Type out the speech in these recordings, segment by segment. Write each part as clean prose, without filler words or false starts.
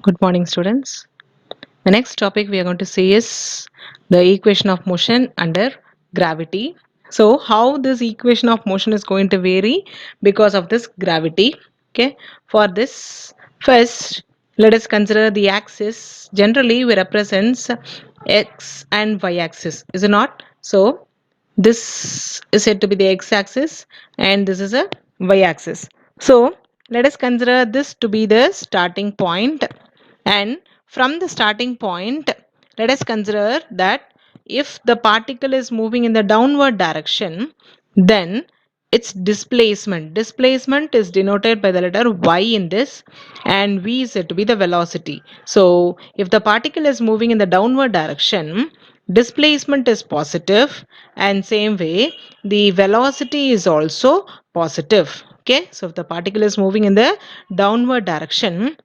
Good morning, students. The next topic we are going to see is the equation of motion under gravity. So, how this equation of motion is going to vary because of this gravity. Okay, for this, first let us consider the axis. Generally, we represents x and y axis, is it not? So, this is said to be the x axis and this is a y axis. So, let us consider this to be the starting point, and from the starting point, let us consider that if the particle is moving in the downward direction, then its displacement. Displacement is denoted by the letter y in this, and v is said to be the velocity. So, if the particle is moving in the downward direction, displacement is positive, and same way the velocity is also positive. Okay, so if the particle is moving in the downward direction,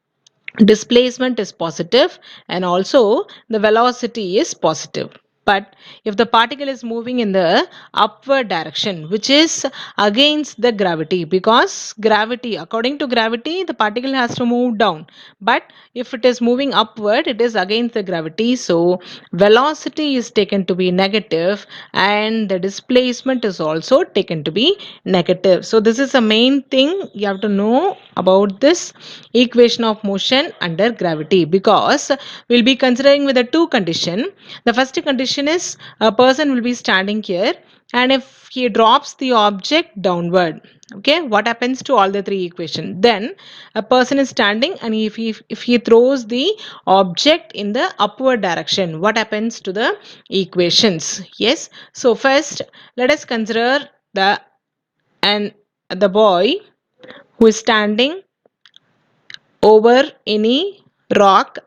displacement is positive and also the velocity is positive. But if the particle is moving in the upward direction, which is against the gravity, because gravity, according to gravity, the particle has to move down. But if it is moving upward, it is against the gravity. So velocity is taken to be negative and the displacement is also taken to be negative. So this is the main thing you have to know about this equation of motion under gravity, because we'll be considering with the two condition. The first condition is a person will be standing here, and if he drops the object downward, okay, what happens to all the three equation? Then a person is standing, and if he throws the object in the upward direction, what happens to the equations? Yes, so first let us consider and the boy who is standing over any rock,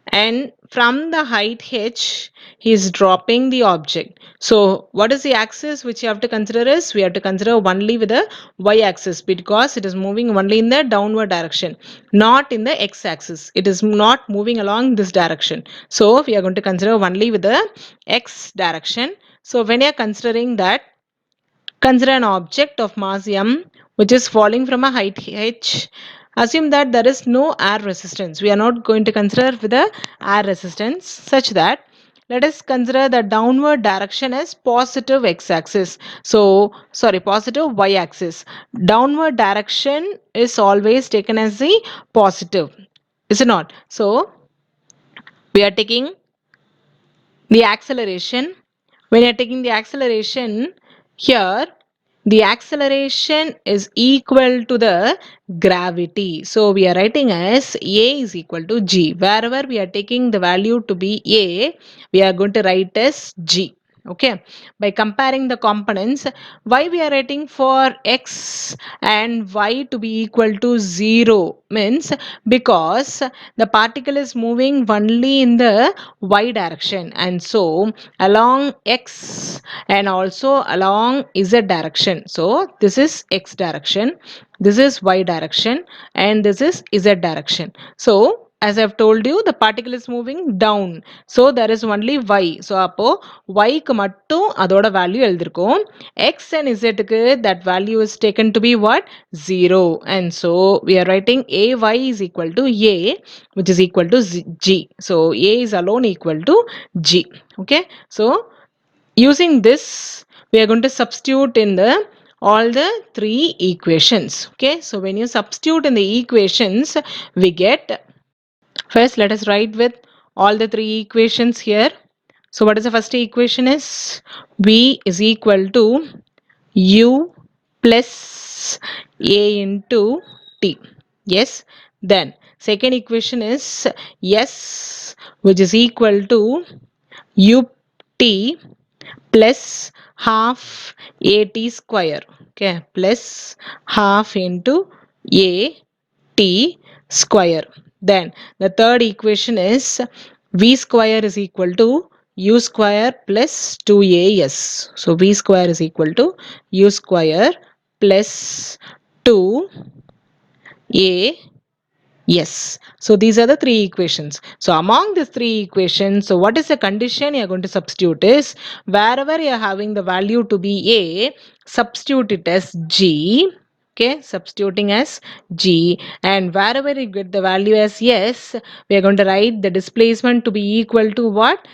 and from the height h he is dropping the object. So what is the axis which you have to consider? Is we have to consider only with the y axis, because it is moving only in the downward direction, not in the x axis. It is not moving along this direction, so we are going to consider only with the x direction. So when you are considering that, consider an object of mass m which is falling from a height h. Assume that there is no air resistance. We are not going to consider with the air resistance, such that let us consider the downward direction as positive x-axis. So, sorry, positive y-axis. Downward direction is always taken as the positive, is it not? So, we are taking the acceleration. When you're taking the acceleration here, the acceleration is equal to the gravity. So we are writing as a is equal to g. Wherever we are taking the value to be a, we are going to write as g. Okay, by comparing the components, why we are writing for x and y to be equal to 0 means because the particle is moving only in the y direction, and so along x and also along z direction. So this is x direction, this is y direction, and this is z direction. So as I've told you, the particle is moving down, so there is only y. So அப்போ y க்கு மட்டும் அதோட value எழுதிருக்கோம். x and z க்கு that value is taken to be what? 0. And so we are writing ay is equal to a, which is equal to g. So a is alone equal to g. Okay, so using this, we are going to substitute in the all the three equations. Okay, so when you substitute in the equations, we get, first let us write with all the three equations here. So what is the first equation? Is v is equal to u plus a into t. Yes, then second equation is s, which is equal to ut plus half at square. Okay, plus half into a t square. Then the third equation is v square is equal to u square plus 2as. So v square is equal to u square plus 2a. Yes. So these are the three equations. So among these three equations, so what is the condition you are going to substitute is, wherever you are having the value to be a, substitute it as g. Okay, substituting as g, and wherever you get the value as yes, we are going to write the displacement to be equal to what?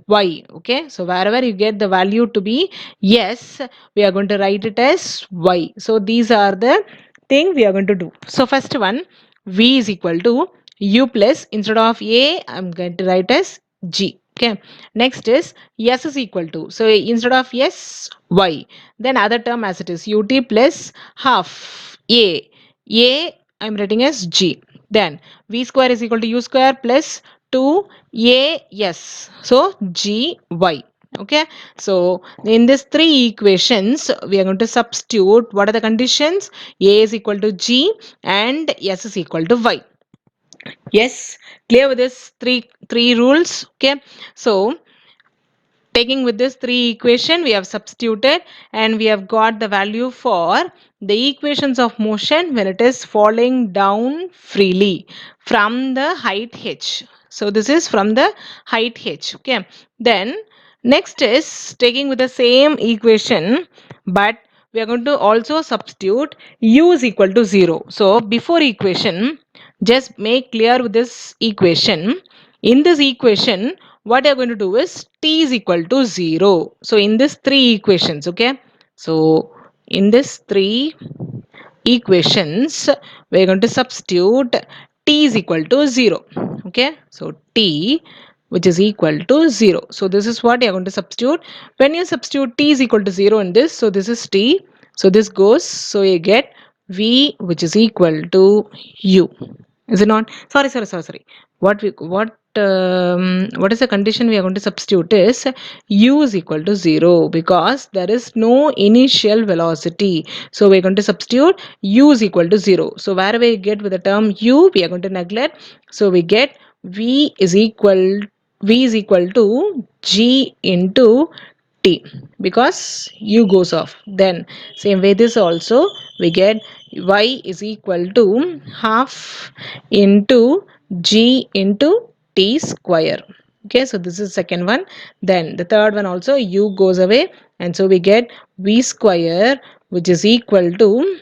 Y. Okay, so wherever you get the value to be yes, we are going to write it as y. So these are the thing we are going to do. So first one, v is equal to u plus, instead of a I'm going to write as g. Okay, next is s is equal to, so instead of s, y, then other term as it is ut plus half a I'm writing as g. Then v square is equal to u square plus 2as, so g y. Okay, so in this three equations we are going to substitute what are the conditions: a is equal to g and s is equal to y. Yes, clear with this three rules. Okay, so taking with this three equation, we have substituted and we have got the value for the equations of motion when it is falling down freely from the height h. So this is from the height h. Okay, then next is taking with the same equation, but we are going to also substitute u is equal to 0. So before equation, just make clear with this equation. In this equation, what you're going to do is t is equal to 0. So in this three equations, okay, so in this three equations, we're going to substitute t is equal to 0. Okay, so t which is equal to 0. So this is what you're going to substitute. When you substitute t is equal to 0 in this, so this is t, so this goes, so you get v which is equal to u. Is it not? Sorry. What is the condition we are going to substitute is u is equal to 0 because there is no initial velocity. So we are going to substitute u is equal to 0. So wherever we get with the term u, we are going to neglect. So we get v is equal to g into t because u goes off. Then same way this also we get y is equal to half into g into t square. Okay, so this is second one. Then the third one also u goes away, and so we get v square which is equal to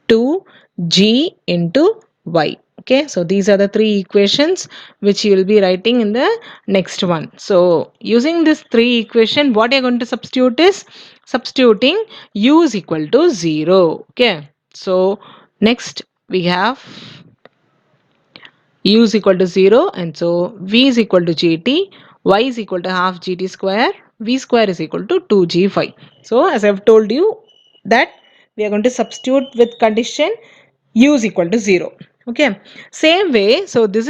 2g into y. Okay, so these are the three equations which you will be writing in the next one. So using this three equation, what you're going to substitute is substituting u is equal to 0. Okay, so next we have u is equal to 0, and so v is equal to gt, y is equal to half gt square, v square is equal to 2g5. So as I've told you that we are going to substitute with condition u is equal to 0. Okay, same way, so these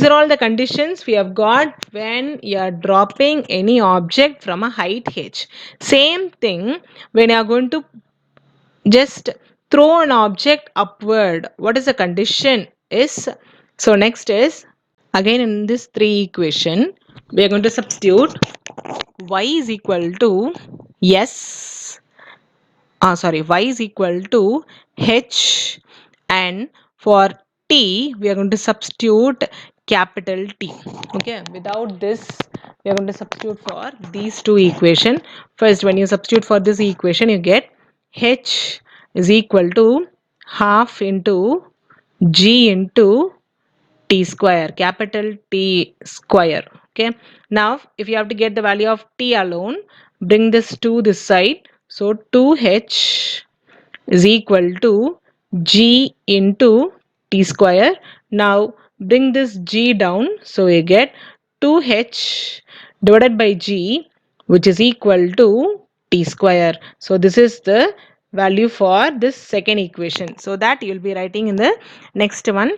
are all the conditions we have got when you are dropping any object from a height h. Same thing when you are going to just throw an object upward, what is the condition is, so next is again in this three equation we are going to substitute y is equal to s y is equal to h, and for t we are going to substitute capital T. Okay, without this we are going to substitute for these two equation. First, when you substitute for this equation, you get h is equal to half into g into t square, capital T square. Okay, now if you have to get the value of t alone, bring this to this side, so 2h is equal to g into t square. Now bring this g down, so you get 2h divided by g, which is equal to t square. So this is the value for this second equation, so that you will be writing in the next one.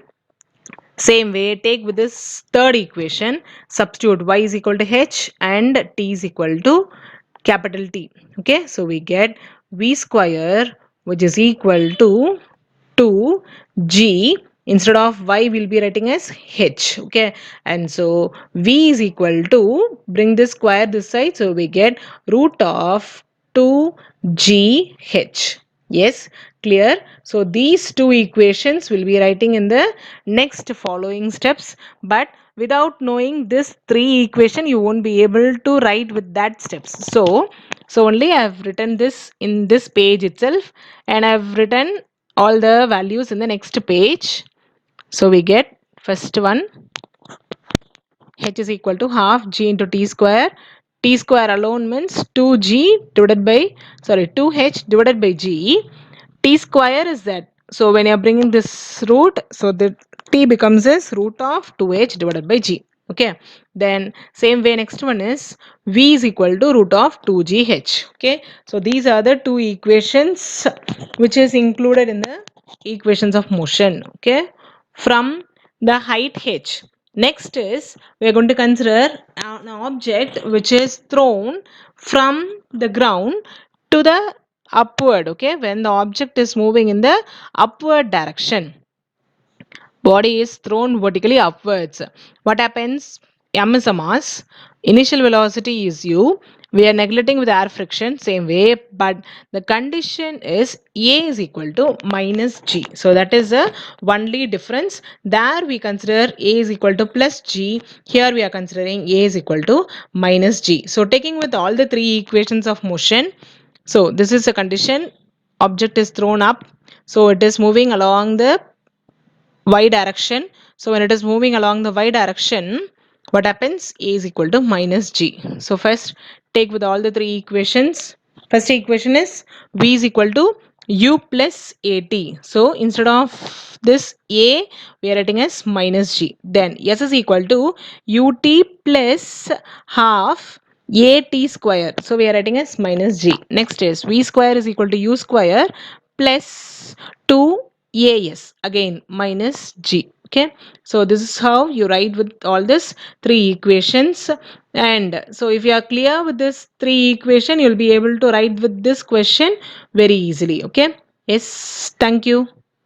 Same way, take with this third equation, substitute y is equal to h and t is equal to capital T. Okay, so we get v square which is equal to 2g, instead of y we'll be writing as h. Okay, and so v is equal to, bring this square this side, so we get root of 2gh. Yes, clear? So these two equations will be writing in the next following steps, but without knowing this three equation you won't be able to write with that steps. So So only I have written this in this page itself, and I have written all the values in the next page. So we get first one, h is equal to half g into t square. T square alone means 2g divided by, sorry, 2h divided by g. T square is that. So when you're bringing this root, so the t becomes as root of 2h divided by g. Okay. Then same way, next one is v is equal to root of 2gh. Okay. So these are the two equations which is included in the equations of motion. Okay. From the height h. Next is we are going to consider an object which is thrown from the ground to the upward. Okay, when the object is moving in the upward direction, body is thrown vertically upwards. What happens? M is a mass, initial velocity is u. We are neglecting with air friction, same way, but the condition is A is equal to minus G. So that is the only difference. There we consider A is equal to plus G. Here we are considering A is equal to minus G. So taking with all the three equations of motion, so this is a condition. Object is thrown up. So it is moving along the y direction. So when it is moving along the y direction, what happens? A is equal to minus G. So first take with all the three equations. First equation is V is equal to U plus AT. So instead of this A, we are writing as minus G. Then S is equal to UT plus half AT square. So we are writing as minus G. Next is V square is equal to U square plus 2AS, again minus G. Okay, so this is how you write with all this three equations. And so if you are clear with this three equation, you'll be able to write with this question very easily. Okay, yes, thank you.